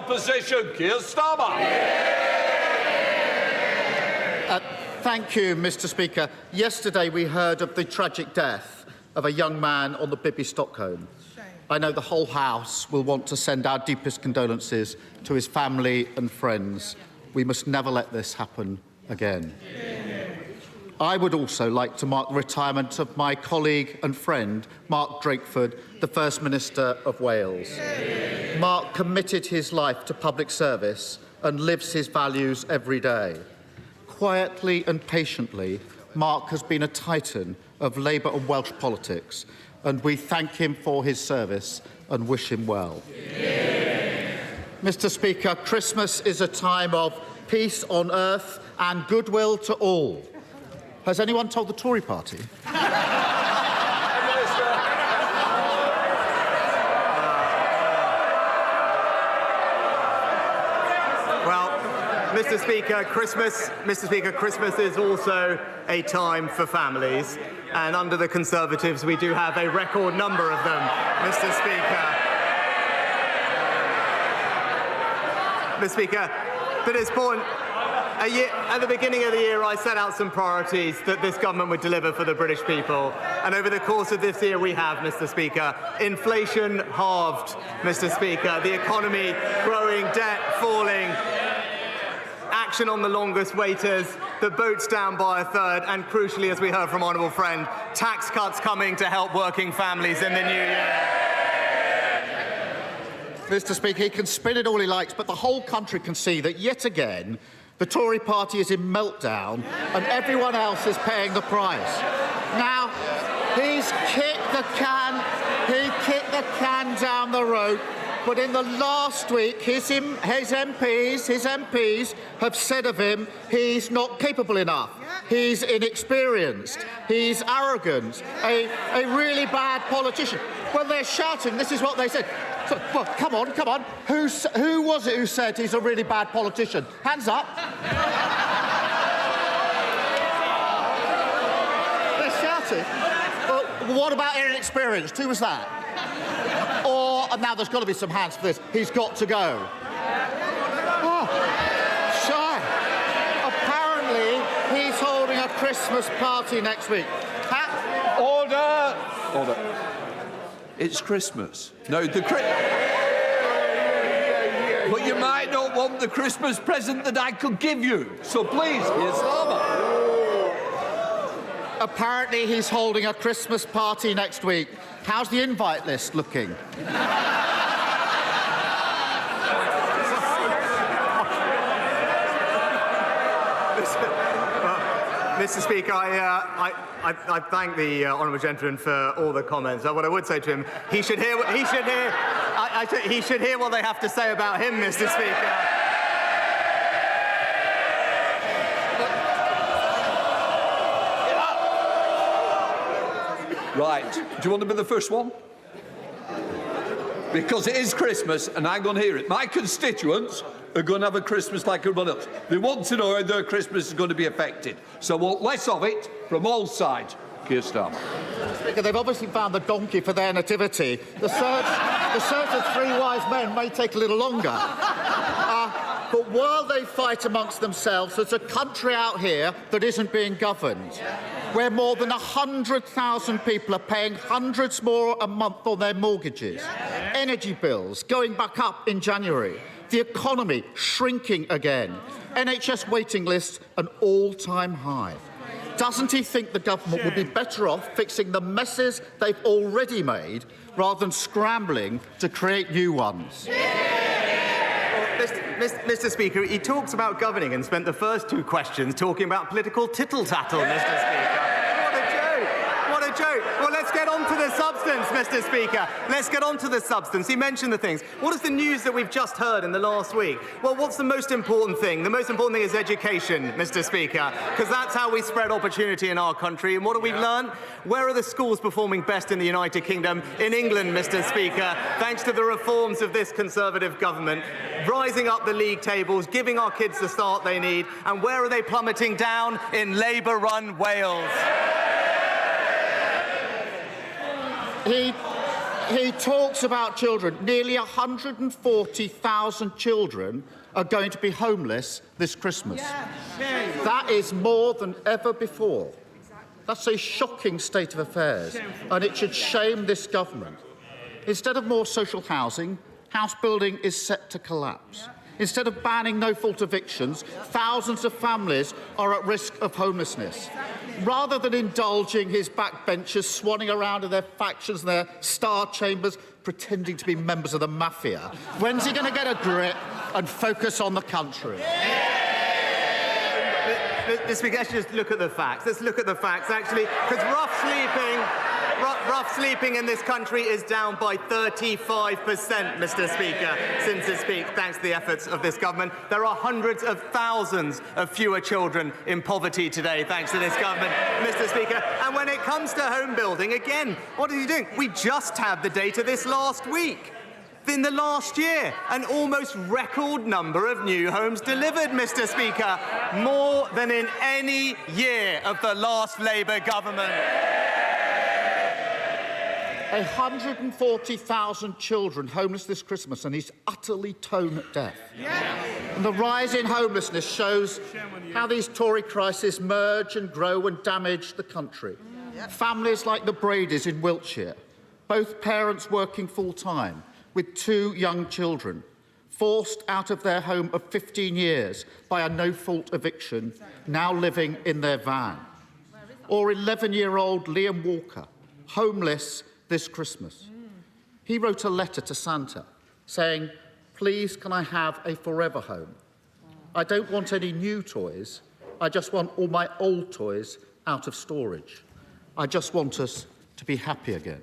Opposition, Keir Starmer. Thank you, Mr. Speaker. Yesterday we heard of the tragic death of a young man on the Bibby Stockholm. I know the whole House will want to send our deepest condolences to his family and friends. We must never let this happen again. I would also like to mark the retirement of my colleague and friend, Mark Drakeford, the First Minister of Wales. Mark committed his life to public service and lives his values every day. Quietly and patiently, Mark has been a titan of Labour and Welsh politics, and we thank him for his service and wish him well. Mr. Speaker, Christmas is a time of peace on earth and goodwill to all. Has anyone told the Tory party? Mr. Speaker, Christmas is also a time for families, and under the Conservatives we do have a record number of them, Mr. Speaker. Mr. Speaker, to this point, at the beginning of the year I set out some priorities that this government would deliver for the British people, and over the course of this year we have, Mr. Speaker. Inflation halved, Mr. Speaker, the economy growing, debt falling, action on the longest waiters, the boats down by a third, and crucially, as we heard from Honourable Friend, tax cuts coming to help working families in the new year. Mr. Speaker, he can spin it all he likes, but the whole country can see that yet again the Tory party is in meltdown and everyone else is paying the price. Now, he's kicked the can down the road. But in the last week, his MPs have said of him he's not capable enough, he's inexperienced, he's arrogant, a really bad politician. Well, they're shouting, this is what they said. So, well, come on. Who was it who said he's a really bad politician? Hands up. They're shouting. Well, what about inexperienced? Who was that? Or, and now there's got to be some hands for this, he's got to go. Oh, shy. Apparently, he's holding a Christmas party next week. Order! It's Christmas. No, but you might not want the Christmas present that I could give you. So please, Keir Starmer. Apparently, he's holding a Christmas party next week. How's the invite list looking? Mr. Speaker, I thank the honourable gentleman for all the comments. What I would say to him, he should hear what they have to say about him, Mr. Speaker. Right. Do you want to be the first one? Because it is Christmas and I'm going to hear it. My constituents are going to have a Christmas like everyone else. They want to know how their Christmas is going to be affected. So I want less of it from all sides. Keir Starmer. Speaker, they've obviously found the donkey for their nativity. The search of three wise men may take a little longer. But while they fight amongst themselves, there's a country out here that isn't being governed, where more than 100,000 people are paying hundreds more a month on their mortgages, energy bills going back up in January, the economy shrinking again, NHS waiting lists an all-time high. Doesn't he think the government would be better off fixing the messes they've already made rather than scrambling to create new ones? Mr. Speaker, he talks about governing and spent the first two questions talking about political tittle-tattle, Mr. Speaker. What a joke. Well, let's get on to the substance, Mr. Speaker. Let's get on to the substance. He mentioned the things. What is the news that we've just heard in the last week? Well, what's the most important thing? The most important thing is education, Mr. Speaker, because that's how we spread opportunity in our country. And what have we learned? Where are the schools performing best in the United Kingdom? In England, Mr. Speaker, thanks to the reforms of this Conservative government, rising up the league tables, giving our kids the start they need. And where are they plummeting down? In Labour-run Wales. He talks about children. Nearly 140,000 children are going to be homeless this Christmas. That is more than ever before. That's a shocking state of affairs, and it should shame this government. Instead of more social housing, house building is set to collapse. Instead of banning no-fault evictions, thousands of families are at risk of homelessness. Rather than indulging his backbenchers swanning around in their factions and their star chambers, pretending to be members of the mafia, when's he going to get a grip and focus on the country? Mr. Speaker, let's just look at the facts. Let's look at the facts, actually, because rough sleeping in this country is down by 35%, Mr. Speaker, since its peak, thanks to the efforts of this government. There are hundreds of thousands of fewer children in poverty today, thanks to this government, Mr. Speaker. And when it comes to home building, again, what is he doing? We just had the data this last week. In the last year, an almost record number of new homes delivered, Mr. Speaker, more than in any year of the last Labour government. 140,000 children homeless this Christmas, and he's utterly tone deaf. And the rise in homelessness shows how these Tory crises merge and grow and damage the country. Families like the Bradys in Wiltshire, both parents working full-time, with 2 young children, forced out of their home of 15 years by a no-fault eviction, now living in their van. Or 11-year-old Liam Walker, homeless this Christmas. He wrote a letter to Santa saying, "Please, can I have a forever home? I don't want any new toys. I just want all my old toys out of storage. I just want us to be happy again."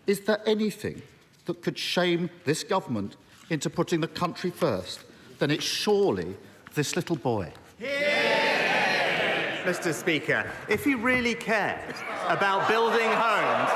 Is there anything that could shame this government into putting the country first, then it's surely this little boy. Mr. Speaker, if he really cared about building homes...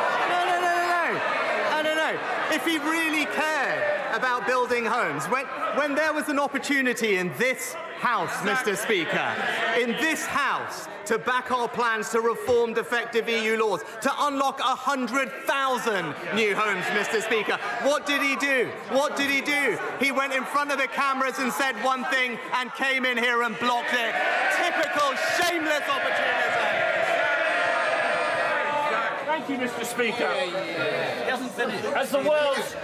No. If he really cared about building homes, when there was an opportunity in this House, Mr. Speaker, in this House, to back our plans to reform defective EU laws, to unlock 100,000 new homes, Mr. Speaker, what did he do? What did he do? He went in front of the cameras and said one thing and came in here and blocked it. Typical shameless opportunism. Thank you, Mr. Speaker. He hasn't finished. As the world's...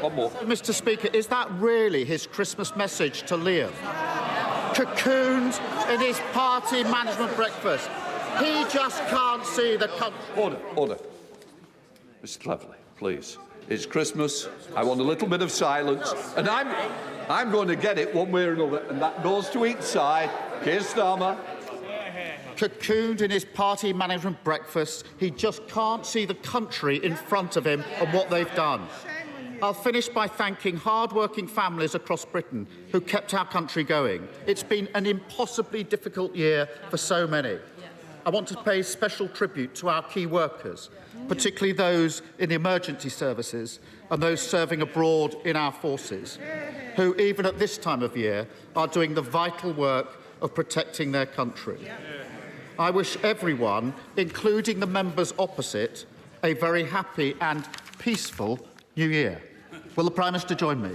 One more. Mr. Speaker, is that really his Christmas message to Liam? Cocooned in his party management breakfast. He just can't see the country. Order. Mr. Cleverly, please. It's Christmas. I want a little bit of silence. And I'm going to get it one way or another. And that goes to each side. Keir Starmer. Cocooned in his party management breakfast, he just can't see the country in front of him and what they've done. I'll finish by thanking hard-working families across Britain who kept our country going. It's been an impossibly difficult year for so many. I want to pay special tribute to our key workers, particularly those in the emergency services and those serving abroad in our forces, who, even at this time of year, are doing the vital work of protecting their country. I wish everyone, including the members opposite, a very happy and peaceful New Year. Will the Prime Minister join me?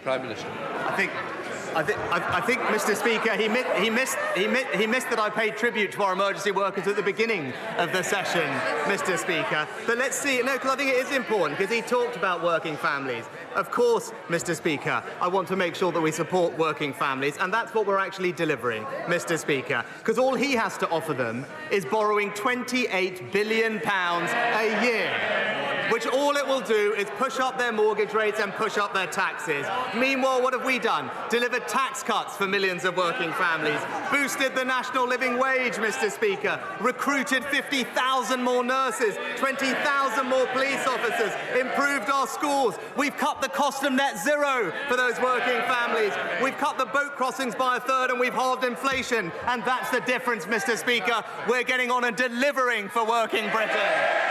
Prime Minister. I think, Mr. Speaker, he missed that I paid tribute to our emergency workers at the beginning of the session, Mr. Speaker. But let's see. No, because I think it is important, because he talked about working families. Of course, Mr. Speaker, I want to make sure that we support working families, and that's what we're actually delivering, Mr. Speaker, because all he has to offer them is borrowing £28 billion a year, which all it will do is push up their mortgage rates and push up their taxes. Meanwhile, what have we done? Delivered tax cuts for millions of working families, boosted the national living wage, Mr. Speaker, recruited 50,000 more nurses, 20,000 more police officers, improved our schools. We've cut the cost of net zero for those working families. We've cut the boat crossings by a third and we've halved inflation. And that's the difference, Mr. Speaker. We're getting on and delivering for working Britain.